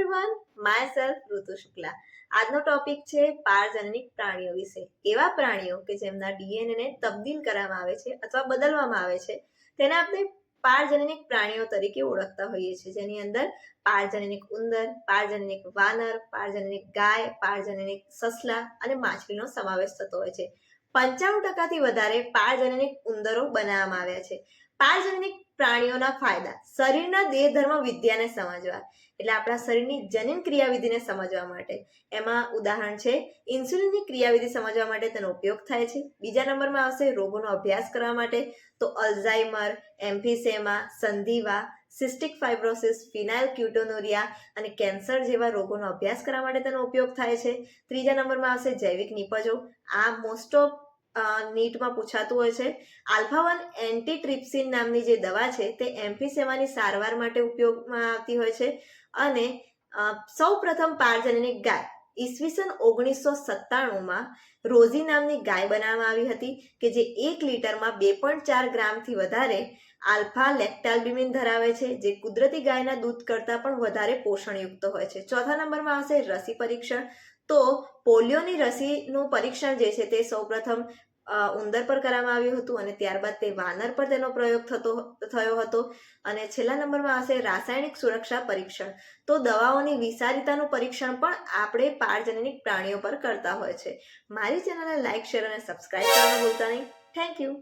Everyone, my self ઋતુ શુક્લા। આજનો topic છે પારજનનિક પ્રાણીઓ વિશે। એવા પ્રાણીઓ કે જેમના ડીએનએ ને તબદીલ કરવામાં આવે છે અથવા બદલવામાં આવે છે તેને આપણે પારજનનિક પ્રાણીઓ તરીકે ઓળખતા હોઈએ છીએ, જેની અંદર પારજનનિક ઉંદર, પારજનનિક વાનર, પારજનનિક ગાય, પારજનનિક સસલા અને માછલીનો સમાવેશ થતો હોય છે। 95% વધારે પારજનનિક ઉંદરો બનાવવામાં આવ્યા છે। પારજનનિક પ્રાણીઓના ફાયદા: શરીરના દેહધર્મ વિદ્યાને સમજવા, એટલે આપણા શરીરની જનીન ક્રિયાવિધિને સમજવા માટે। એમાં ઉદાહરણ છે ઇન્સ્યુલિનની ક્રિયાવિધિ સમજવા માટે તેનો ઉપયોગ થાય છે। બીજા નંબરમાં આવશે રોગોનો અભ્યાસ કરવા માટે, તો અલ્ઝાઇમર, એમ્ફીસેમા, સંધિવા, સિસ્ટિક ફાઇબ્રોસિસ, ફિનાઇલક્યુટોનુરિયા અને કેન્સર જેવા રોગોનો અભ્યાસ કરવા માટે તેનો ઉપયોગ થાય છે। ત્રીજા નંબરમાં આવશે જૈવિક નિપજો। આ મોસ્ટ ઓફ નીટમાં પૂછાતું હોય છે। આલ્ફા 1 એન્ટીટ્રિપ્સિન નામની જે દવા છે તે એમ્ફીસેમાની સારવાર માટે ઉપયોગમાં આવતી હોય છે। અને સૌ પ્રથમ પારજનનિક ગાય ઈસવીસન 1997માં રોઝી નામની ગાય બનાવવામાં આવી હતી કે જે 1 લીટરમાં 2.4 ગ્રામથી વધારે આલ્ફા લેક્ટાલ્બ્યુમિન ધરાવે છે, જે કુદરતી ગાયના દૂધ કરતાં પણ વધારે પોષણયુક્ત હોય છે। ચોથા નંબરમાં આવશે રસી પરીક્ષણ। તો પોલિયોની રસીનું પરીક્ષણ જે છે તે સૌપ્રથમ ઉંદર પર કરવામાં આવ્યું હતું અને ત્યારબાદ તે વાનર પર તેનો પ્રયોગ થયો હતો। અને છેલ્લા નંબરમાં આવશે રાસાયણિક સુરક્ષા પરીક્ષણ। તો દવાઓની વિષારિતાનું પરીક્ષણ પણ આપણે પારજનનિક પ્રાણીઓ પર કરતા હોય છે। મારી ચેનલને લાઇક, શેર અને સબસ્ક્રાઇબ કરવાનું ભૂલતા નહીં। Thank you.